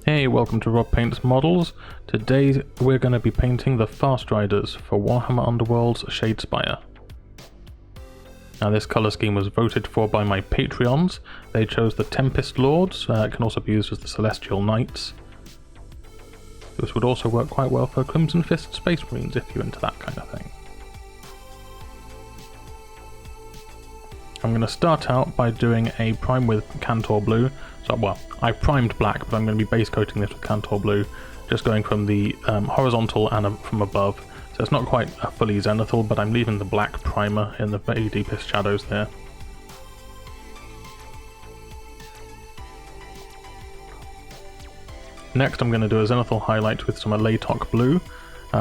Hey, welcome to Rob Paints Models. Today we're going to be painting the Farstriders for Warhammer Underworlds Shadespire. Now this colour scheme was voted for by my Patreons. They chose the Tempest Lords, it can also be used as the Celestial Knights. This would also work quite well for Crimson Fist Space Marines if you're into that kind of thing. I'm going to start out by doing a prime with KANTOR blue. So, well, I primed black, but I'm going to be base coating this with KANTOR blue, just going from the horizontal and from above. So it's not quite a fully zenithal, but I'm leaving the black primer in the very deepest shadows there. Next I'm going to do a zenithal highlight with some ElementGames blue.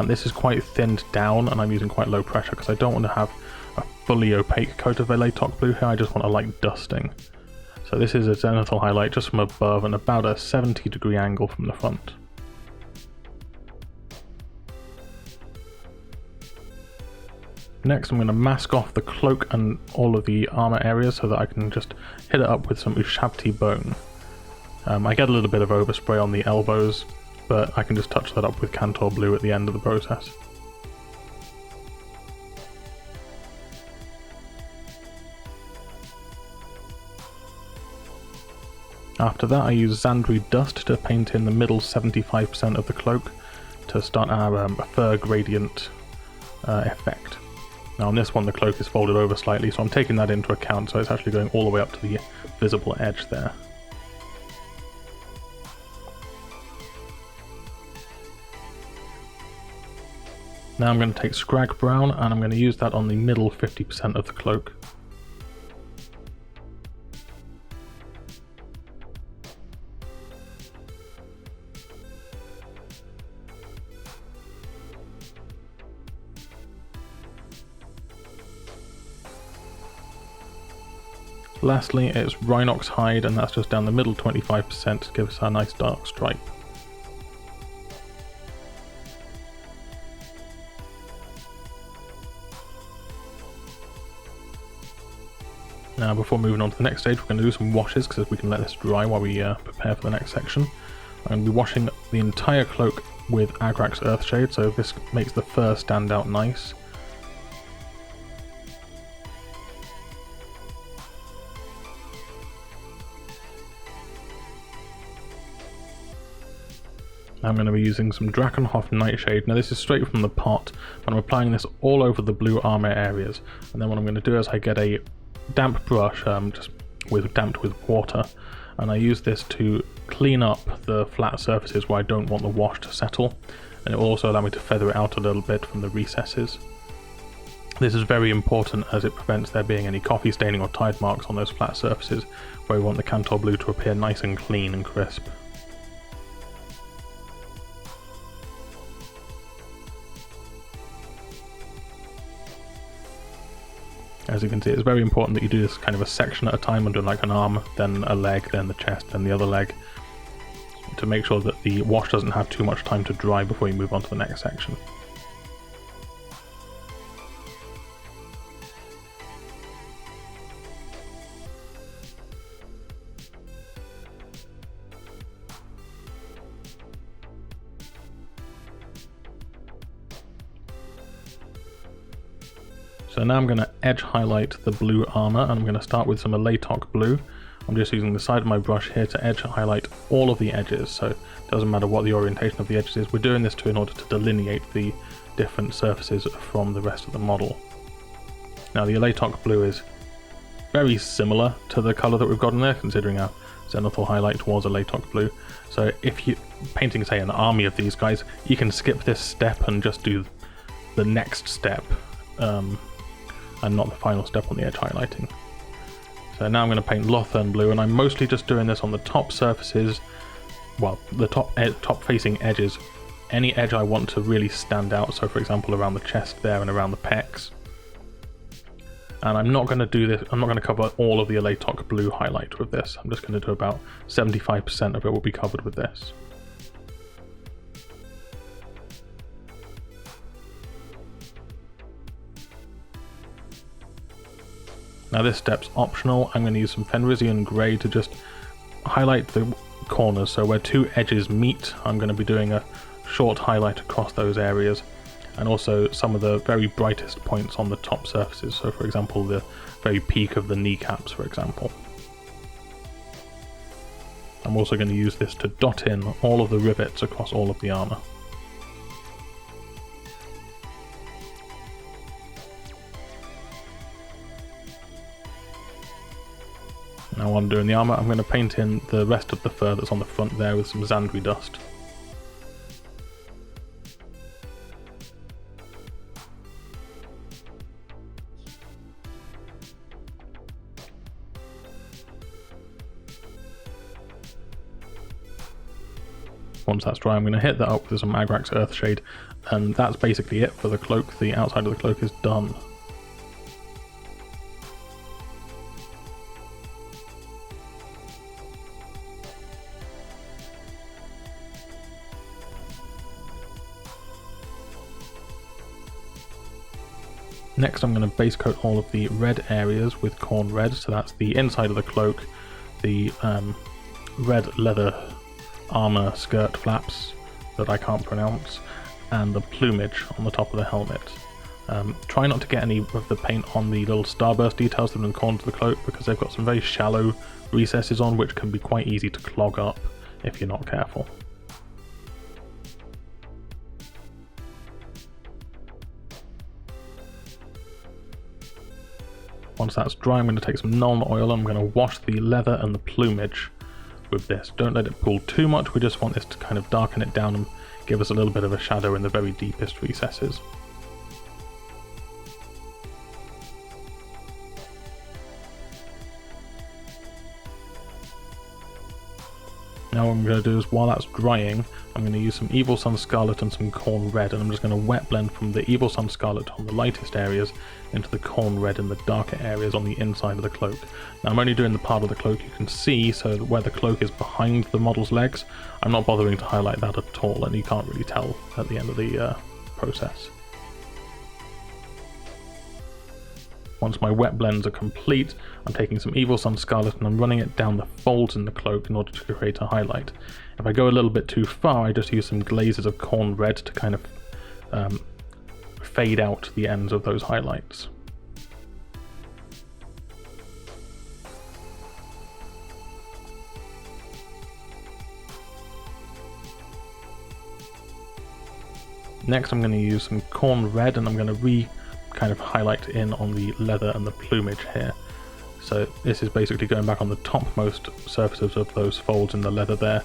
This is quite thinned down and I'm using quite low pressure because I don't want to have a fully opaque coat of ElementGames blue here, I just want a light dusting. So this is a zenithal highlight just from above and about a 70-degree angle from the front. Next I'm going to mask off the cloak and all of the armor areas so that I can just hit it up with some Ushabti bone. I get a little bit of overspray on the elbows, but I can just touch that up with KANTOR blue at the end of the process. After that I use ZANDRI dust to paint in the middle 75% of the cloak to start our fur gradient effect. Now on this one the cloak is folded over slightly, so I'm taking that into account, so it's actually going all the way up to the visible edge there. Now I'm going to take Scrag Brown and I'm going to use that on the middle 50% of the cloak. Lastly, it's RHINOX hide, and that's just down the middle 25% to give us a nice dark stripe. Now before moving on to the next stage, we're going to do some washes because we can let this dry while we prepare for the next section. I'm going to be washing the entire cloak with Agrax Earthshade, so this makes the fur stand out nice. I'm going to be using some Drakenhof Nightshade. Now this is straight from the pot, but I'm applying this all over the blue armor areas. And then what I'm going to do is I get a damp brush, just damped with water, and I use this to clean up the flat surfaces where I don't want the wash to settle. And it will also allow me to feather it out a little bit from the recesses. This is very important as it prevents there being any coffee staining or tide marks on those flat surfaces where we want the KANTOR blue to appear nice and clean and crisp. As you can see, it's very important that you do this kind of a section at a time, and do like an arm, then a leg, then the chest, then the other leg, to make sure that the wash doesn't have too much time to dry before you move on to the next section. So now I'm going to edge highlight the blue armor, and I'm going to start with some ElementGames blue. I'm just using the side of my brush here to edge highlight all of the edges, so it doesn't matter what the orientation of the edges is. We're doing this in order to delineate the different surfaces from the rest of the model. Now the ElementGames blue is very similar to the colour that we've got in there, considering our zenithal highlight was ElementGames blue. So if you're painting, say, an army of these guys, you can skip this step and just do the next step. And not the final step on the edge highlighting. So now I'm going to paint ULTHUAN blue, and I'm mostly just doing this on the top surfaces, well, the top facing edges. Any edge I want to really stand out, so for example around the chest there and around the pecs. And I'm not going to do this, I'm not going to cover all of the ElementGames blue highlight with this. I'm just going to do about 75% of it will be covered with this. Now this step's optional. I'm going to use some Fenrisian Grey to just highlight the corners. So where two edges meet, I'm going to be doing a short highlight across those areas, and also some of the very brightest points on the top surfaces. So for example, the very peak of the kneecaps, for example. I'm also going to use this to dot in all of the rivets across all of the armour. Now while I'm doing the armour, I'm going to paint in the rest of the fur that's on the front there with some ZANDRI dust. Once that's dry, I'm going to hit that up with some Agrax Earthshade, and that's basically it for the cloak. The outside of the cloak is done. Next I'm going to base coat all of the red areas with corn red, so that's the inside of the cloak, the red leather armor skirt flaps that I can't pronounce, and the plumage on the top of the helmet. Try not to get any of the paint on the little starburst details that are in the corners of the cloak, because they've got some very shallow recesses on which can be quite easy to clog up if you're not careful. Once that's dry, I'm going to take some Nuln Oil and I'm going to wash the leather and the plumage with this. Don't let it pool too much, we just want this to kind of darken it down and give us a little bit of a shadow in the very deepest recesses. Now what I'm going to do is, while that's drying, I'm going to use some Evil Sun Scarlet and some Corn Red, and I'm just going to wet blend from the Evil Sun Scarlet on the lightest areas into the Corn Red in the darker areas on the inside of the cloak. Now I'm only doing the part of the cloak you can see, so that where the cloak is behind the model's legs, I'm not bothering to highlight that at all, and you can't really tell at the end of the process. Once my wet blends are complete, I'm taking some Evil Sun Scarlet and I'm running it down the folds in the cloak in order to create a highlight. If I go a little bit too far, I just use some glazes of Corn Red to kind of fade out the ends of those highlights. Next I'm going to use some Corn Red and I'm going to kind of highlight in on the leather and the plumage here. So this is basically going back on the topmost surfaces of those folds in the leather there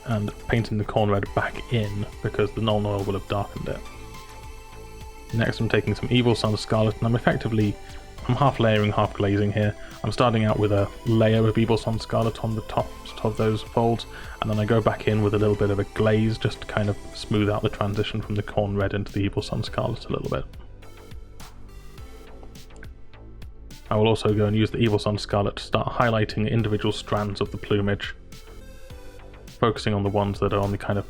and painting the Corn Red back in because the Nuln Oil will have darkened it. Next I'm taking some Evil Sun Scarlet and I'm half layering, half glazing here. I'm starting out with a layer of Evil Sun Scarlet on the tops of those folds, and then I go back in with a little bit of a glaze just to kind of smooth out the transition from the Corn Red into the Evil Sun Scarlet a little bit. I will also go and use the Evil Sun Scarlet to start highlighting individual strands of the plumage, focusing on the ones that are on the kind of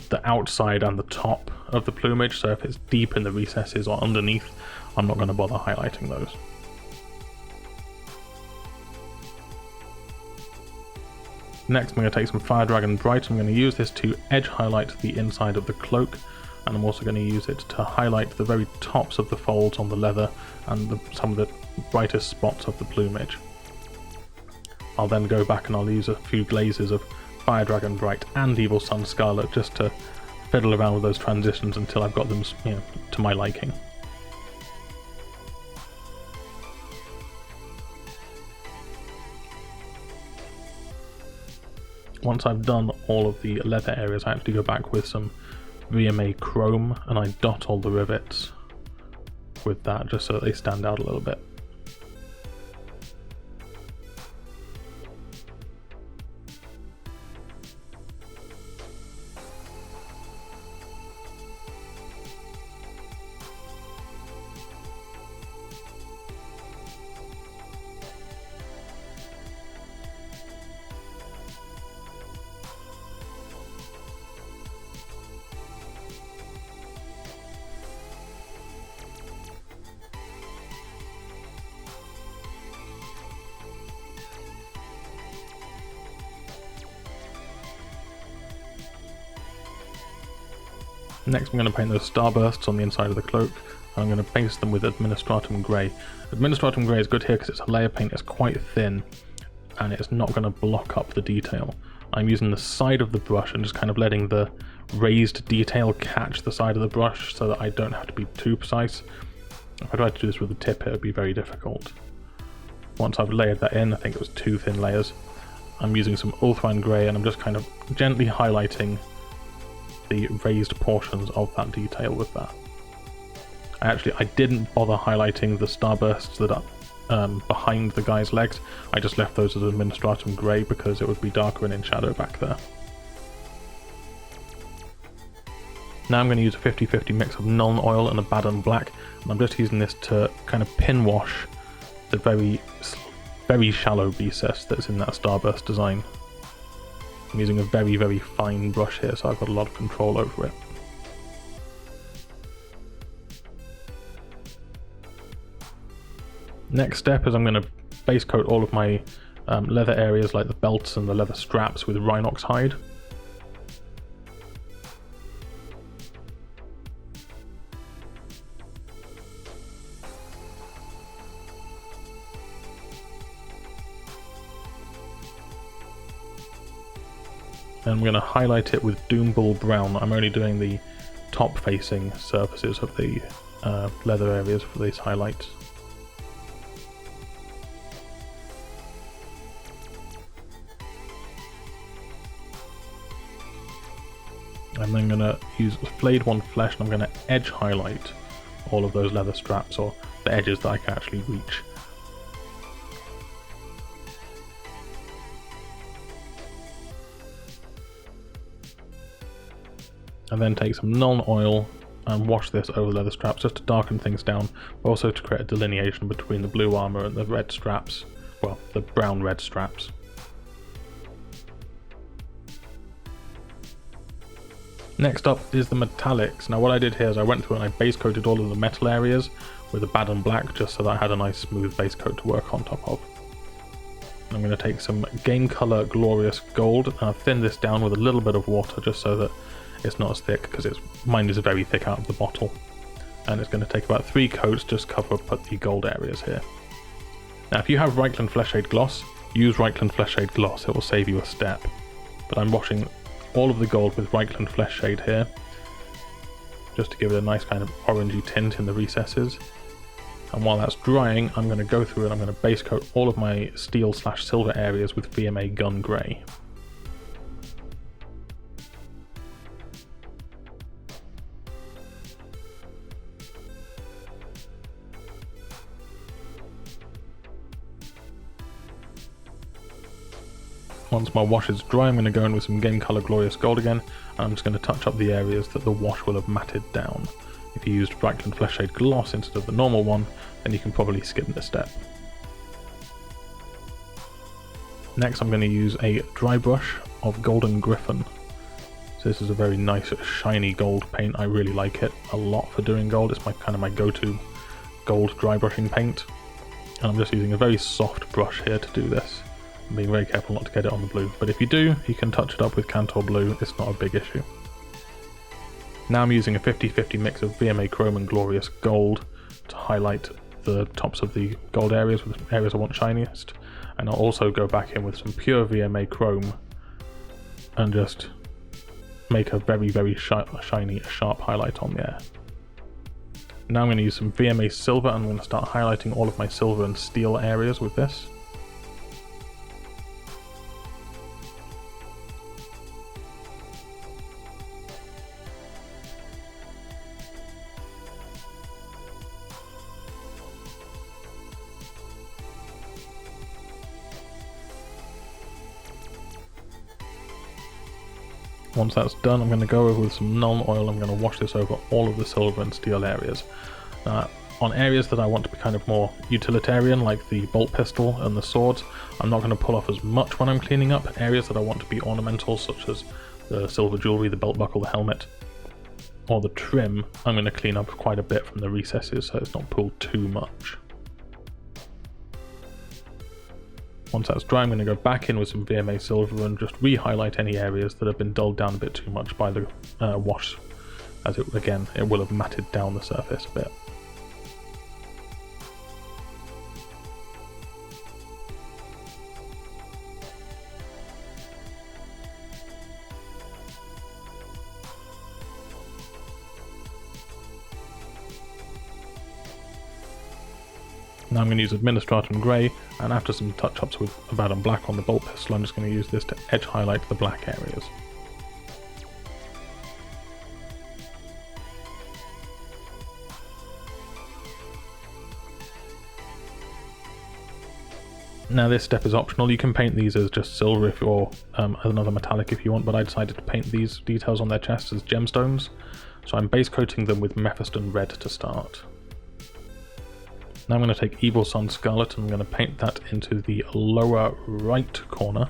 the outside and the top of the plumage, so if it's deep in the recesses or underneath, I'm not going to bother highlighting those. Next I'm going to take some Fire Dragon Bright. I'm going to use this to edge highlight the inside of the cloak, and I'm also going to use it to highlight the very tops of the folds on the leather and some of the brightest spots of the plumage. I'll then go back and I'll use a few glazes of Fire Dragon Bright and Evil Sun Scarlet just to fiddle around with those transitions until I've got them, to my liking. Once I've done all of the leather areas, I actually go back with some VMA Chrome and I dot all the rivets with that just so that they stand out a little bit. Next I'm going to paint those starbursts on the inside of the cloak. I'm going to base them with Administratum Grey. Administratum Grey is good here because it's a layer paint, it's quite thin, and it's not going to block up the detail. I'm using the side of the brush and just kind of letting the raised detail catch the side of the brush so that I don't have to be too precise. If I tried to do this with the tip, it would be very difficult. Once I've layered that in, I think it was 2 thin layers, I'm using some ULTHUAN Grey and I'm just kind of gently highlighting the raised portions of that detail with that. I didn't bother highlighting the starbursts that are behind the guy's legs. I just left those as Administratum Grey because it would be darker and in shadow back there. Now I'm going to use a 50-50 mix of Nuln Oil and ABADDON Black, and I'm just using this to kind of pin wash the very shallow recess that's in that starburst design. I'm using a very fine brush here, so I've got a lot of control over it. Next step is I'm going to base coat all of my leather areas like the belts and the leather straps with RHINOX hide. And I'm going to highlight it with Doombull Brown. I'm only doing the top facing surfaces of the leather areas for these highlights. I'm then going to use Flayed One Flesh and I'm going to edge highlight all of those leather straps, or the edges that I can actually reach. And then take some Nuln Oil and wash this over the leather straps just to darken things down, but also to create a delineation between the blue armor and the red straps, well, the brown-red straps. Next up is the metallics. Now what I did here is I went through and I base coated all of the metal areas with ABADDON Black just so that I had a nice smooth base coat to work on top of. I'm going to take some Game Color Glorious Gold and I've thinned this down with a little bit of water just so that it's not as thick, because mine is very thick out of the bottle. And it's going to take about 3 coats, just cover up the gold areas here. Now if you have Reikland Fleshshade Gloss, use Reikland Fleshshade Gloss, it will save you a step. But I'm washing all of the gold with Reikland Fleshshade here, just to give it a nice kind of orangey tint in the recesses. And while that's drying, I'm going to go through and I'm going to base coat all of my steel/silver areas with VMA Gun Grey. Once my wash is dry, I'm going to go in with some Game Color Glorious Gold again, and I'm just going to touch up the areas that the wash will have matted down. If you used Reikland Fleshshade Gloss instead of the normal one, then you can probably skip this step. Next I'm going to use a dry brush of Golden Griffon. So this is a very nice shiny gold paint. I really like it a lot for doing gold. It's my go-to gold dry brushing paint. And I'm just using a very soft brush here to do this. I'm being very careful not to get it on the blue, but if you do, you can touch it up with KANTOR blue, it's not a big issue. Now I'm using a 50-50 mix of VMA Chrome and Glorious Gold to highlight the tops of the gold areas with areas I want shiniest, and I'll also go back in with some pure VMA Chrome and just make a very shiny, sharp highlight on there. Now I'm going to use some VMA Silver and I'm going to start highlighting all of my silver and steel areas with this. Once that's done, I'm going to go over with some Nuln Oil. I'm going to wash this over all of the silver and steel areas. On areas that I want to be kind of more utilitarian, like the bolt pistol and the swords, I'm not going to pull off as much when I'm cleaning up. Areas that I want to be ornamental, such as the silver jewellery, the belt buckle, the helmet, or the trim, I'm going to clean up quite a bit from the recesses so it's not pulled too much. Once that's dry, I'm going to go back in with some VMA Silver and just re-highlight any areas that have been dulled down a bit too much by the wash as it will have matted down the surface a bit. Now I'm going to use Administratum Grey, and after some touch-ups with Abaddon Black on the bolt pistol, I'm just going to use this to edge highlight the black areas. Now this step is optional. You can paint these as just silver if or another metallic if you want, but I decided to paint these details on their chests as gemstones, so I'm base coating them with Mephiston Red to start. Now I'm going to take Evil Sun Scarlet and I'm going to paint that into the lower right corner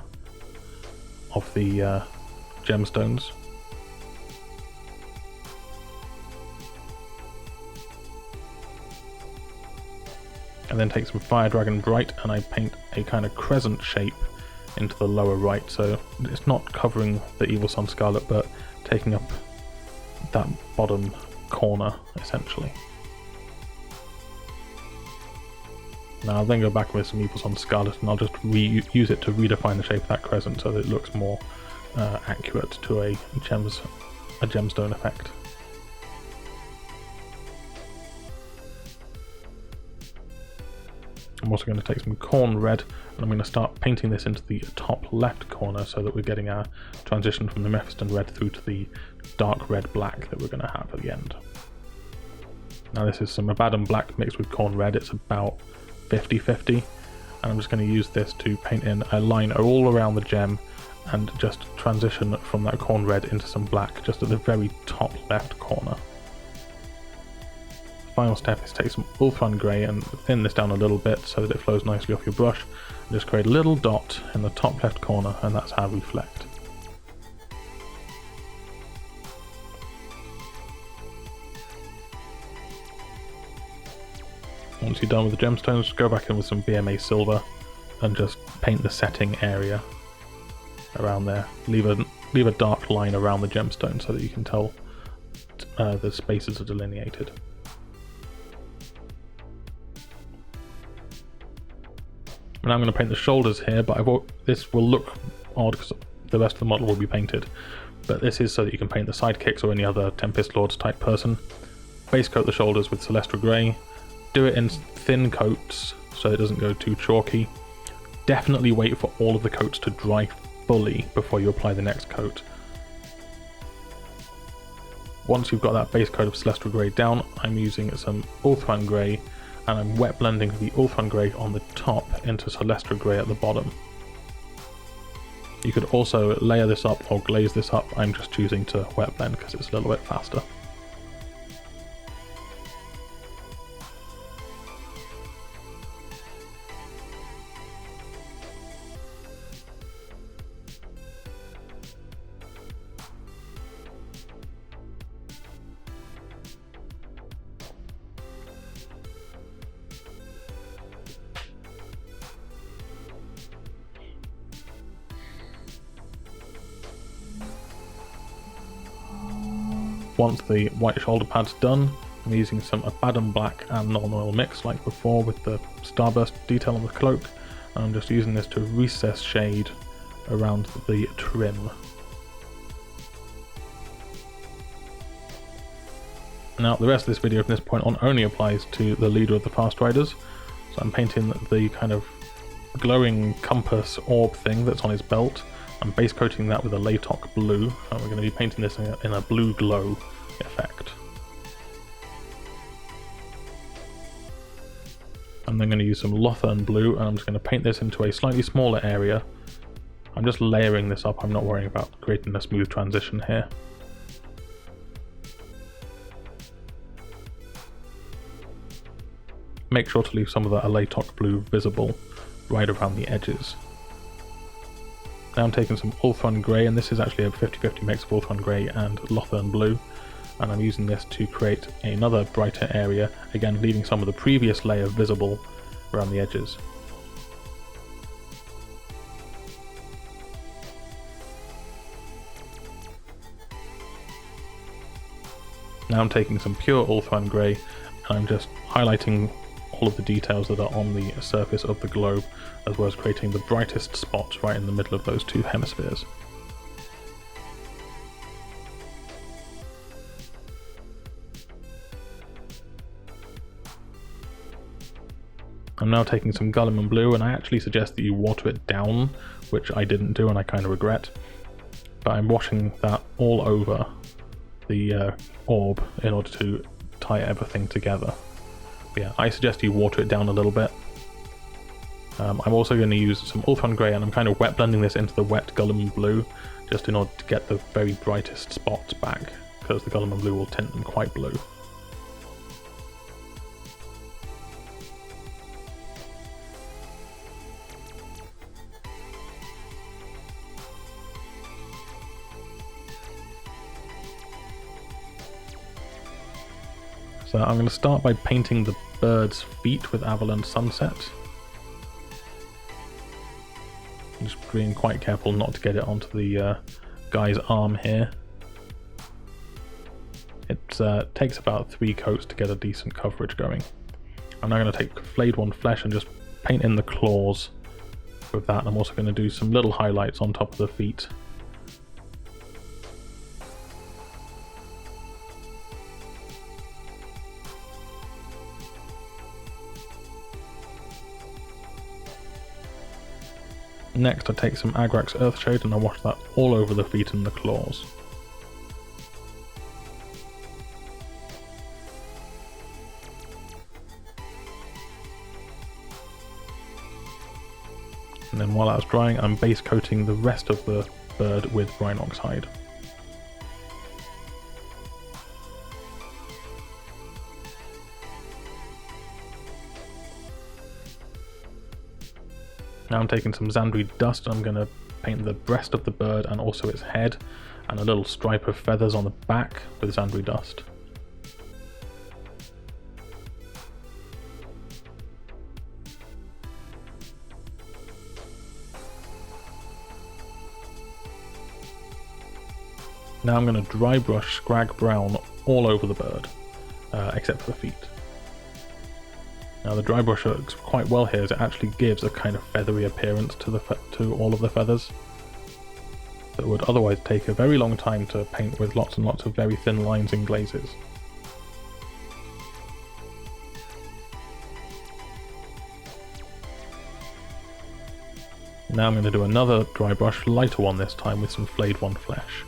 of the gemstones. And then take some Fire Dragon Bright and I paint a kind of crescent shape into the lower right, so it's not covering the Evil Sun Scarlet but taking up that bottom corner essentially. Now I'll then go back with some Evil Sun Scarlet and I'll just use it to redefine the shape of that crescent so that it looks more accurate to a gemstone effect. I'm also going to take some Corn Red and I'm going to start painting this into the top left corner so that we're getting our transition from the Mephiston Red through to the dark red black that we're going to have at the end. Now this is some Abaddon Black mixed with Corn Red. It's about 50-50, and I'm just going to use this to paint in a line all around the gem and just transition from that Corn Red into some black just at the very top left corner. The final step is take some ULTHUAN Grey and thin this down a little bit so that it flows nicely off your brush, and just create a little dot in the top left corner, and that's our reflect. Once you're done with the gemstones, go back in with some BMA silver and just paint the setting area around there. Leave a dark line around the gemstone so that you can tell the spaces are delineated. And I'm going to paint the shoulders here, but this will look odd because the rest of the model will be painted. But this is so that you can paint the sidekicks or any other Tempest Lords type person. Base coat the shoulders with Celestra Grey. Do it in thin coats so it doesn't go too chalky. Definitely wait for all of the coats to dry fully before you apply the next coat. Once you've got that base coat of Celestra Grey down, I'm using some ULTHUAN Grey and I'm wet blending the ULTHUAN Grey on the top into Celestra Grey at the bottom. You could also layer this up or glaze this up. I'm just choosing to wet blend because it's a little bit faster. Once the white shoulder pad's done, I'm using some Abaddon Black and non-oil mix like before with the starburst detail on the cloak, and I'm just using this to recess shade around the trim. Now the rest of this video from this point on only applies to the leader of the Farstriders, so I'm painting the kind of glowing compass orb thing that's on his belt. I'm base coating that with a Latok blue, and we're going to be painting this in a blue glow effect. I'm then going to use some Lothern blue, and I'm just going to paint this into a slightly smaller area. I'm just layering this up, I'm not worrying about creating a smooth transition here. Make sure to leave some of that Latok blue visible right around the edges. Now I'm taking some ULTHUAN Grey, and this is actually a 50-50 mix of ULTHUAN Grey and Lothern Blue, and I'm using this to create another brighter area, again leaving some of the previous layer visible around the edges. Now I'm taking some pure ULTHUAN grey and I'm just highlighting all of the details that are on the surface of the globe, as well as creating the brightest spots right in the middle of those two hemispheres. I'm now taking some GUILLIMAN blue, and I actually suggest that you water it down, which I didn't do and I kind of regret. But I'm washing that all over the orb in order to tie everything together. But yeah, I suggest you water it down a little bit. I'm also going to use some ULTHUAN grey, and I'm kind of wet blending this into the wet GUILLIMAN blue, just in order to get the very brightest spots back, because the GUILLIMAN blue will tint them quite blue. So I'm going to start by painting the bird's feet with AVERLAND Sunset. I'm just being quite careful not to get it onto the guy's arm here. It takes about 3 coats to get a decent coverage going. I'm now going to take FLAYED 1 flesh and just paint in the claws with that. I'm also going to do some little highlights on top of the feet. Next I take some Agrax Earthshade and I wash that all over the feet and the claws. And then while that's drying, I'm base coating the rest of the bird with RHINOX hide. Now I'm taking some ZANDRI dust and I'm going to paint the breast of the bird and also its head, and a little stripe of feathers on the back with ZANDRI dust. Now I'm going to dry brush Scrag Brown all over the bird, except for the feet. Now the dry brush works quite well here, as it actually gives a kind of feathery appearance to all of the feathers that would otherwise take a very long time to paint with lots and lots of very thin lines and glazes. Now I'm going to do another dry brush, lighter one this time, with some FLAYED 1 flesh.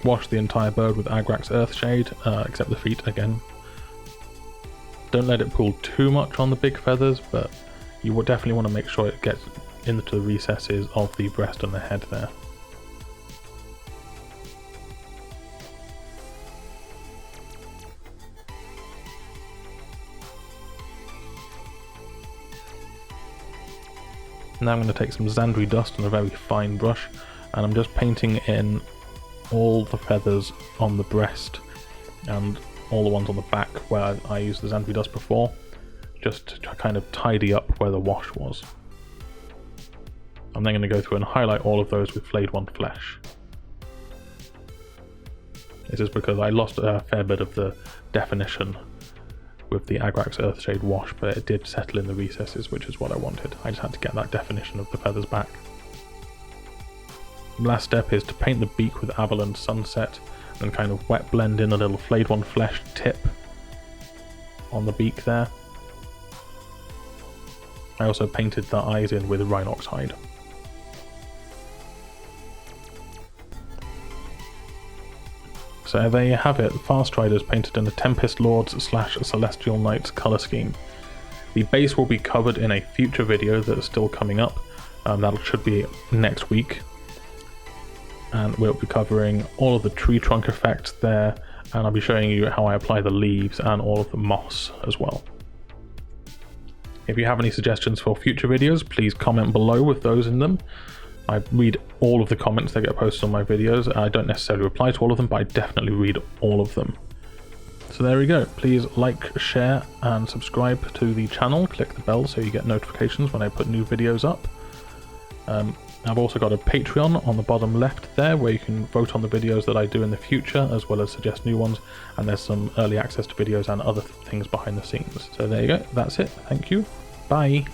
Wash the entire bird with Agrax Earthshade, except the feet again. Don't let it pull too much on the big feathers, but you will definitely want to make sure it gets into the recesses of the breast and the head there. Now I'm going to take some ZANDRI dust on a very fine brush, and I'm just painting in all the feathers on the breast and all the ones on the back where I used the ZANDRI dust before, just to kind of tidy up where the wash was. I'm then going to go through and highlight all of those with FLAYED 1 flesh. This is because I lost a fair bit of the definition with the Agrax Earthshade wash, but it did settle in the recesses, which is what I wanted. I just had to get that definition of the feathers back. Last step is to paint the beak with AVERLAND Sunset and kind of wet blend in a little FLAYED 1 flesh tip on the beak there. I also painted the eyes in with RHINOX hide. So there you have it, Farstriders painted in the Tempest Lords / Celestial Knights colour scheme. The base will be covered in a future video that is still coming up, that should be next week. And we'll be covering all of the tree trunk effects there, and I'll be showing you how I apply the leaves and all of the moss as well. If you have any suggestions for future videos, please comment below with those in them. I read all of the comments that get posted on my videos. I don't necessarily reply to all of them, but I definitely read all of them. So there we go. Please like, share, and subscribe to the channel. Click the bell so you get notifications when I put new videos up. I've also got a Patreon on the bottom left there where you can vote on the videos that I do in the future, as well as suggest new ones, and there's some early access to videos and other things behind the scenes. So there you go. That's it. Thank you. Bye.